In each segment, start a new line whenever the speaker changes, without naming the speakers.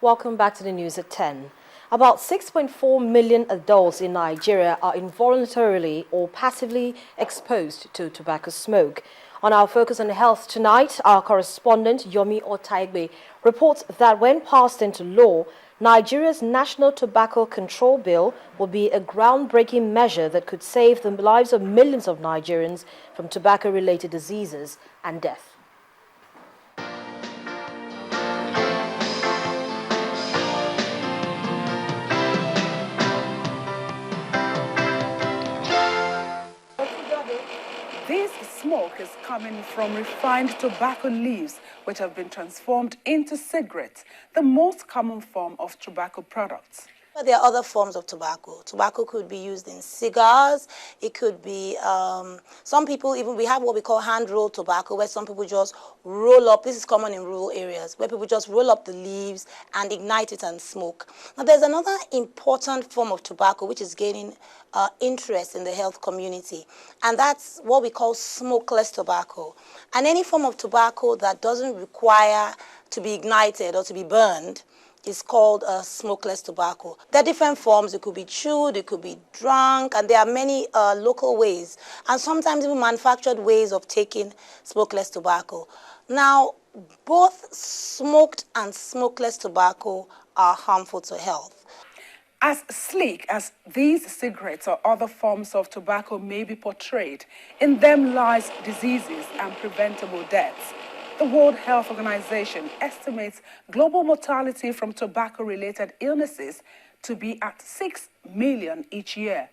Welcome back to the news at 10. About 6.4 million adults in Nigeria are involuntarily or passively exposed to tobacco smoke. On our Focus on Health tonight, our correspondent Yomi Otaigbe reports that when passed into law, Nigeria's National Tobacco Control Bill will be a groundbreaking measure that could save the lives of millions of Nigerians from tobacco-related diseases and death.
This smoke is coming from refined tobacco leaves, which have been transformed into cigarettes, the most common form of tobacco products.
But there are other forms of tobacco. Tobacco could be used in cigars. It could be, some people even, we have what we call hand-rolled tobacco, where some people just roll up, this is common in rural areas, where people just roll up the leaves and ignite it and smoke. Now there's another important form of tobacco which is gaining interest in the health community, and that's what we call smokeless tobacco. And any form of tobacco that doesn't require to be ignited or to be burned is called smokeless tobacco. There are different forms. It could be chewed, it could be drunk, and there are many local ways, and sometimes even manufactured ways of taking smokeless tobacco. Now, both smoked and smokeless tobacco are harmful to health.
As sleek as these cigarettes or other forms of tobacco may be portrayed, in them lies diseases and preventable deaths. The World Health Organization estimates global mortality from tobacco-related illnesses to be at 6 million each year.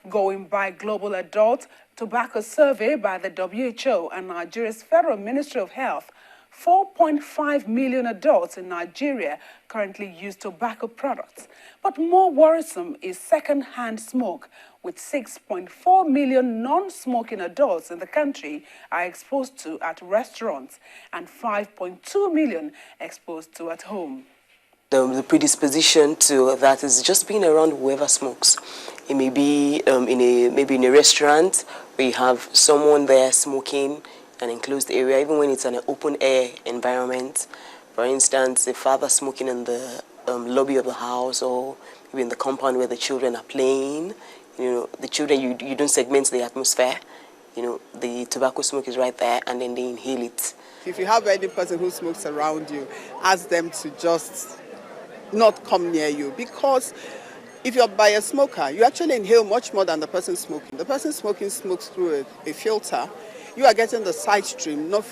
Going by Global Adult Tobacco Survey by the WHO and Nigeria's Federal Ministry of Health, 4.5 million adults in Nigeria currently use tobacco products. But more worrisome is second-hand smoke, with 6.4 million non-smoking adults in the country are exposed to at restaurants and 5.2 million exposed to at home.
The predisposition to that is just being around whoever smokes. It may be maybe in a restaurant where you have someone there smoking, an enclosed area, even when it's an open air environment. For instance, a father smoking in the lobby of the house, or maybe in the compound where the children are playing. You know, the children, you don't segment the atmosphere. You know, the tobacco smoke is right there, and then they inhale it.
If you have any person who smokes around you, ask them to just not come near you, because if you're by a smoker, you actually inhale much more than the person smoking. The person smoking smokes through a filter. You are getting the side stream, not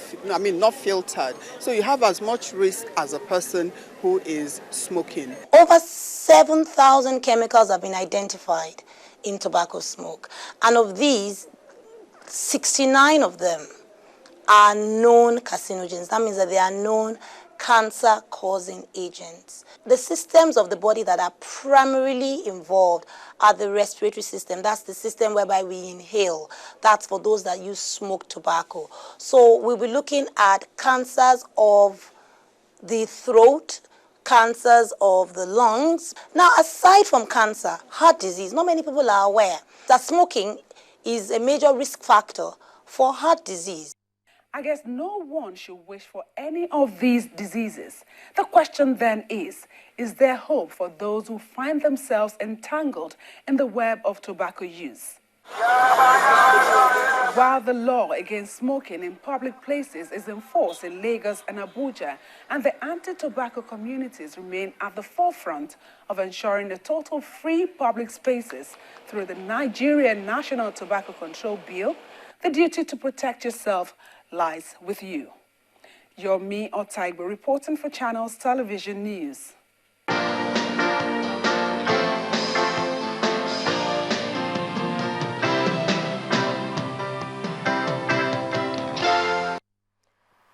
filtered. So you have as much risk as a person who is smoking.
Over 7,000 chemicals have been identified in tobacco smoke. And of these, 69 of them are known carcinogens. That means that they are known cancer-causing agents. The systems of the body that are primarily involved are the respiratory system. That's the system whereby we inhale. That's for those that use smoked tobacco. So we'll be looking at cancers of the throat, cancers of the lungs. Now, aside from cancer, heart disease, not many people are aware that smoking is a major risk factor for heart disease.
I guess no one should wish for any of these diseases. The question then is there hope for those who find themselves entangled in the web of tobacco use? While the law against smoking in public places is enforced in Lagos and Abuja, and the anti-tobacco communities remain at the forefront of ensuring the total free public spaces through the Nigerian National Tobacco Control Bill, the duty to protect yourself lies with you. Yomi Otaigbe reporting for Channels Television News.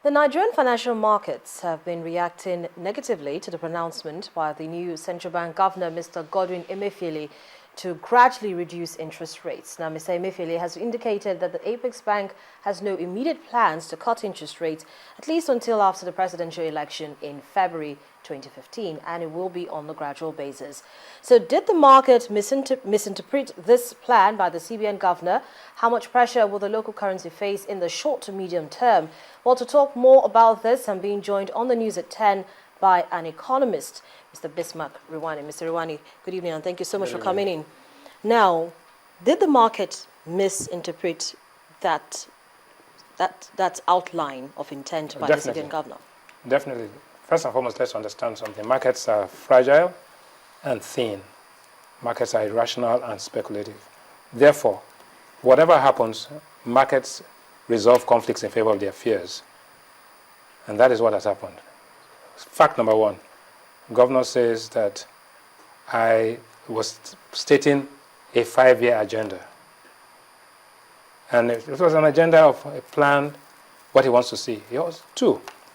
The Nigerian financial markets have been reacting negatively to the pronouncement by the new central bank governor, Mr. Godwin Emefiele, to gradually reduce interest rates. Now, Mr. Emefiele has indicated that the Apex Bank has no immediate plans to cut interest rates, at least until after the presidential election in February 2015, and it will be on a gradual basis. So did the market misinterpret this plan by the CBN governor? How much pressure will the local currency face in the short to medium term? Well, to talk more about this, I'm being joined on the news at 10 by an economist, Mr. Bismarck Rewani. Mr. Rewani, good evening, and thank you so much for coming in. Now, did the market misinterpret that outline of intent by the CBN governor?
Definitely. First and foremost, let's understand something. Markets are fragile and thin. Markets are irrational and speculative. Therefore, whatever happens, markets resolve conflicts in favor of their fears. And that is what has happened. Fact number one, governor says that I was stating a 5-year agenda. And it was an agenda of a plan, what he wants to see.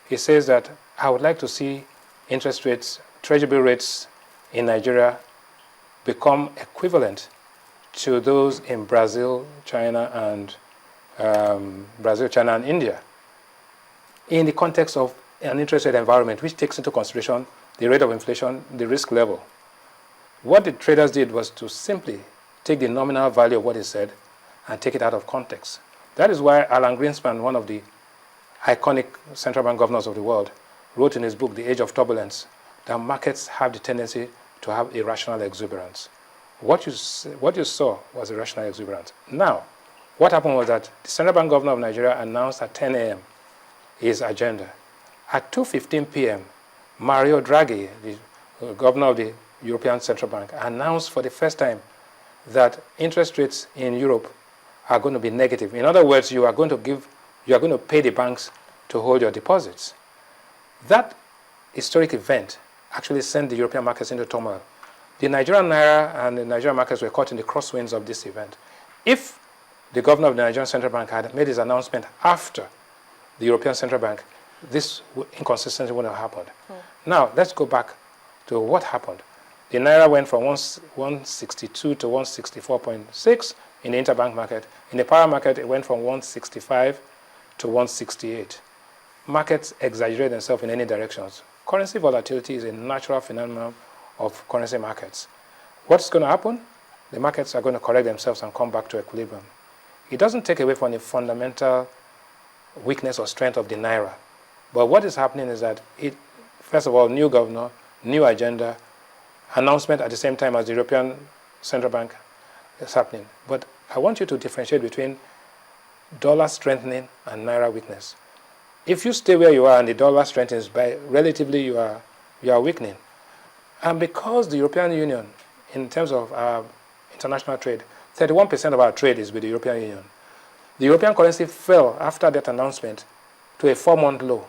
He says that I would like to see interest rates, treasury rates in Nigeria become equivalent to those in Brazil, China, and India, in the context of an interest rate environment which takes into consideration the rate of inflation, the risk level. What the traders did was to simply take the nominal value of what he said and take it out of context. That is why Alan Greenspan, one of the iconic central bank governors of the world, wrote in his book, The Age of Turbulence, that markets have the tendency to have irrational exuberance. What you saw was irrational exuberance. Now, what happened was that the central bank governor of Nigeria announced at 10 a.m. his agenda. At 2:15 p.m., Mario Draghi, the governor of the European Central Bank, announced for the first time that interest rates in Europe are going to be negative. In other words, you are going to pay the banks to hold your deposits. That historic event actually sent the European markets into turmoil. The Nigerian Naira and the Nigerian markets were caught in the crosswinds of this event. If the governor of the Nigerian Central Bank had made his announcement after the European Central Bank, this inconsistency wouldn't have happened. Now, let's go back to what happened. The Naira went from 162 to 164.6 in the interbank market. In the power market, it went from 165 to 168. Markets exaggerate themselves in any directions. Currency volatility is a natural phenomenon of currency markets. What's going to happen? The markets are going to correct themselves and come back to equilibrium. It doesn't take away from the fundamental weakness or strength of the Naira. But what is happening is that first of all, new governor, new agenda, announcement at the same time as the European Central Bank is happening. But I want you to differentiate between dollar strengthening and Naira weakness. If you stay where you are and the dollar strengthens, relatively you are weakening. And because the European Union, in terms of international trade, 31% of our trade is with the European Union. The European currency fell after that announcement to a 4-month low.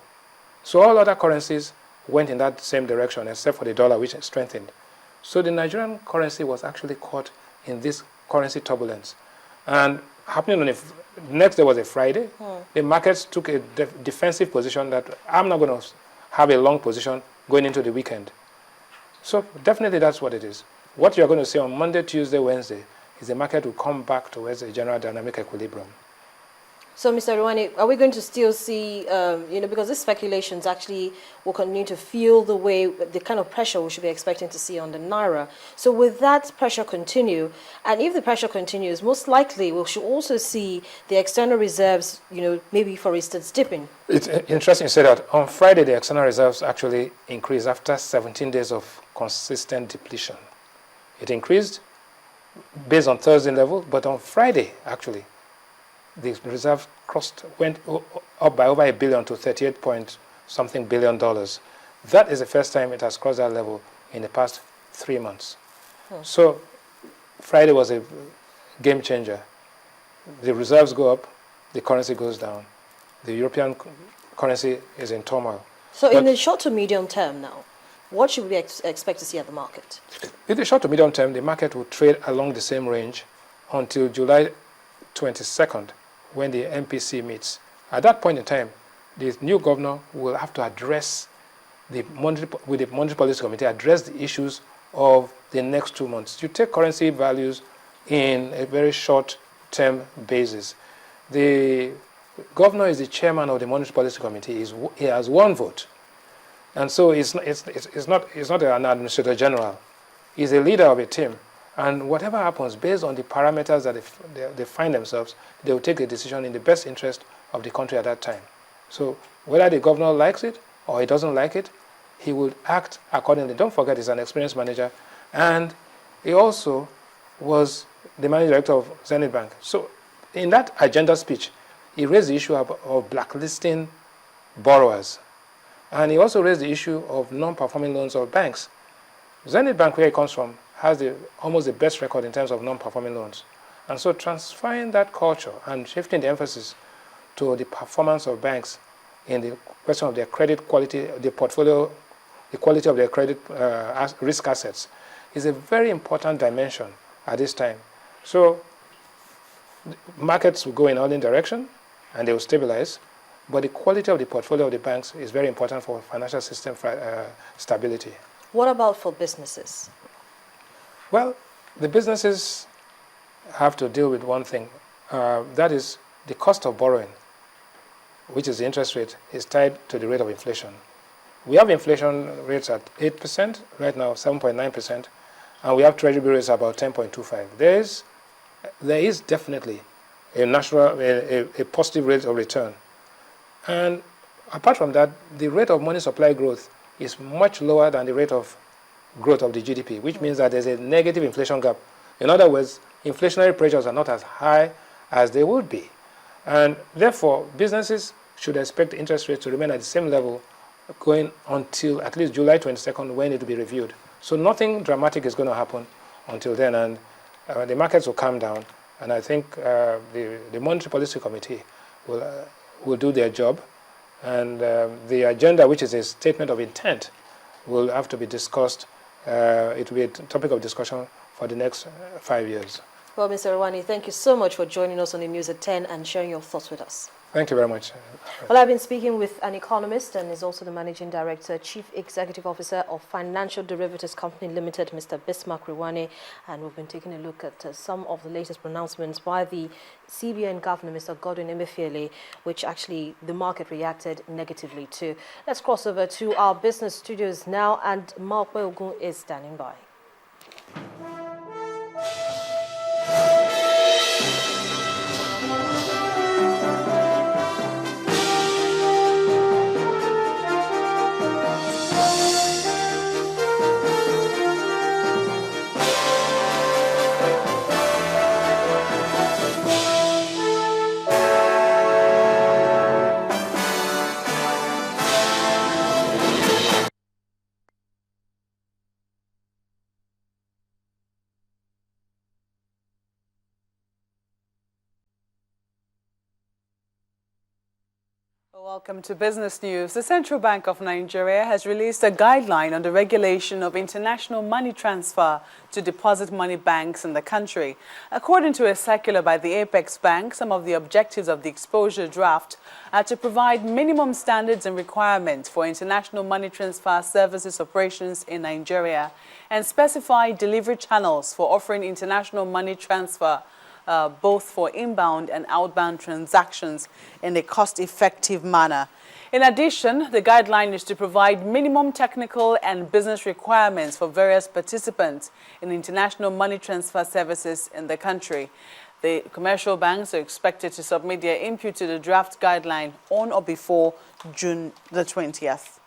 So all other currencies went in that same direction except for the dollar, which strengthened. So the Nigerian currency was actually caught in this currency turbulence. And happening on the next day was a Friday. The markets took a defensive position that I'm not going to have a long position going into the weekend. So definitely that's what it is. What you're going to see on Monday, Tuesday, Wednesday is the market will come back towards a general dynamic equilibrium.
So, Mr. Rewani, are we going to still see, because these speculations actually will continue to fuel the kind of pressure we should be expecting to see on the Naira. So will that pressure continue? And if the pressure continues, most likely we should also see the external reserves, maybe, for instance, dipping. It's
interesting you say that. On Friday, the external reserves actually increased after 17 days of consistent depletion. It increased based on Thursday level, but on Friday, actually, the reserve went up by over $1 billion to 38 point something billion dollars. That is the first time it has crossed that level in the past 3 months. So Friday was a game changer. The reserves go up, the currency goes down. The European currency is in turmoil.
So in the short to medium term now, what should we expect to see at the market?
In the short to medium term, the market will trade along the same range until July 22nd, when the MPC meets. At that point in time, the new governor will have to address with the Monetary Policy Committee, address the issues of the next 2 months. You take currency values in a very short-term basis. The governor is the chairman of the Monetary Policy Committee. He has 1 vote. And so it's not an administrator general. He's a leader of a team. And whatever happens, based on the parameters that they find themselves, they will take a decision in the best interest of the country at that time. So whether the governor likes it or he doesn't like it, he would act accordingly. Don't forget, he's an experienced manager, and he also was the managing director of Zenith Bank. So in that agenda speech, he raised the issue of blacklisting borrowers. And he also raised the issue of non-performing loans of banks. Zenith Bank, where he comes from, has almost the best record in terms of non-performing loans. And so transferring that culture and shifting the emphasis to the performance of banks in the question of their credit quality, the portfolio, the quality of their credit risk assets is a very important dimension at this time. So markets will go in all in direction and they will stabilize, but the quality of the portfolio of the banks is very important for financial system stability.
What about for businesses?
Well, the businesses have to deal with one thing. That is the cost of borrowing, which is the interest rate, is tied to the rate of inflation. We have inflation rates at 8%, right now 7.9%, and we have treasury rates about 10.25. There is definitely a positive rate of return. And apart from that, the rate of money supply growth is much lower than the rate of growth of the GDP, which means that there's a negative inflation gap. In other words, inflationary pressures are not as high as they would be. And therefore, businesses should expect interest rates to remain at the same level going until at least July 22nd, when it will be reviewed. So nothing dramatic is going to happen until then, and the markets will calm down. And I think the Monetary Policy Committee will do their job, and the agenda, which is a statement of intent, will have to be discussed. It will be a topic of discussion for the next 5 years.
Well, Mr. Rwani, thank you so much for joining us on the News at 10 and sharing your thoughts with us.
Thank you very much.
Well, I've been speaking with an economist and is also the Managing Director, Chief Executive Officer of Financial Derivatives Company Limited, Mr. Bismarck Rwani, and we've been taking a look at some of the latest pronouncements by the CBN Governor, Mr. Godwin Emefiele, which actually the market reacted negatively to. Let's cross over to our business studios now, and Mark Ogun is standing by.
Welcome to Business News. The Central Bank of Nigeria has released a guideline on the regulation of international money transfer to deposit money banks in the country. According to a circular by the Apex Bank, some of the objectives of the exposure draft are to provide minimum standards and requirements for international money transfer services operations in Nigeria and specify delivery channels for offering international money transfer both for inbound and outbound transactions in a cost-effective manner. In addition, the guideline is to provide minimum technical and business requirements for various participants in international money transfer services in the country. The commercial banks are expected to submit their input to the draft guideline on or before June the 20th.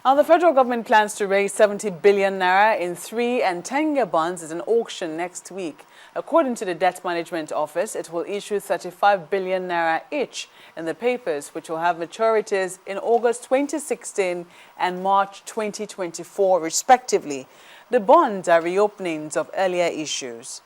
Now, the federal government plans to raise 70 billion naira in 3- and 10-year bonds at an auction next week. According to the Debt Management Office, it will issue 35 billion naira each in the papers, which will have maturities in August 2016 and March 2024, respectively. The bonds are reopenings of earlier issues.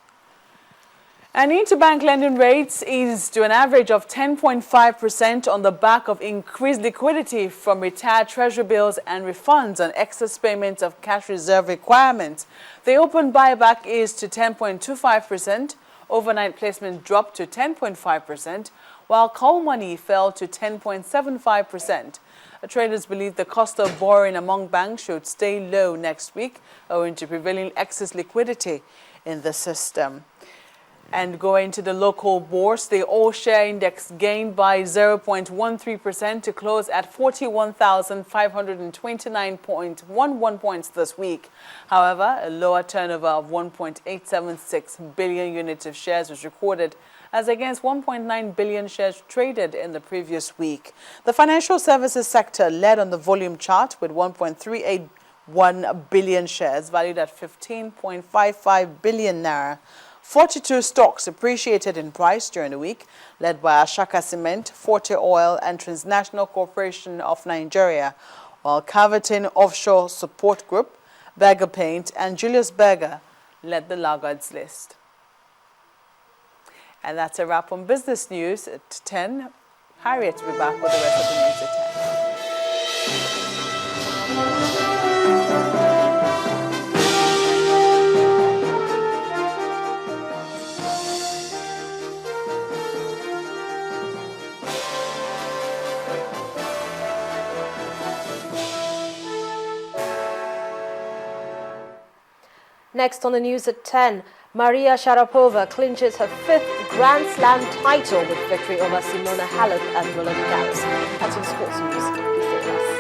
And interbank lending rates eased to an average of 10.5% on the back of increased liquidity from retired treasury bills and refunds on excess payments of cash reserve requirements. The open buyback eased to 10.25%, overnight placement dropped to 10.5%, while call money fell to 10.75%. Traders believe the cost of borrowing among banks should stay low next week, owing to prevailing excess liquidity in the system.
And going to the local bourse, the all-share index gained by 0.13% to close at 41,529.11 points this week. However, a lower turnover of 1.876 billion units of shares was recorded, as against 1.9 billion shares traded in the previous week. The financial services sector led on the volume chart with 1.381 billion shares valued at 15.55 billion naira. 42 stocks appreciated in price during the week, led by Ashaka Cement, Forte Oil, and Transnational Corporation of Nigeria, while Caverton Offshore Support Group, Berger Paint, and Julius Berger led the laggards list. And that's a wrap on business news at 10. Harriet will be back with the rest of the news at 10.
Next on the news at 10, Maria Sharapova clinches her 5th Grand Slam title with victory over Simona Halep and Roland Garros. That's in sports news. Please stay with us.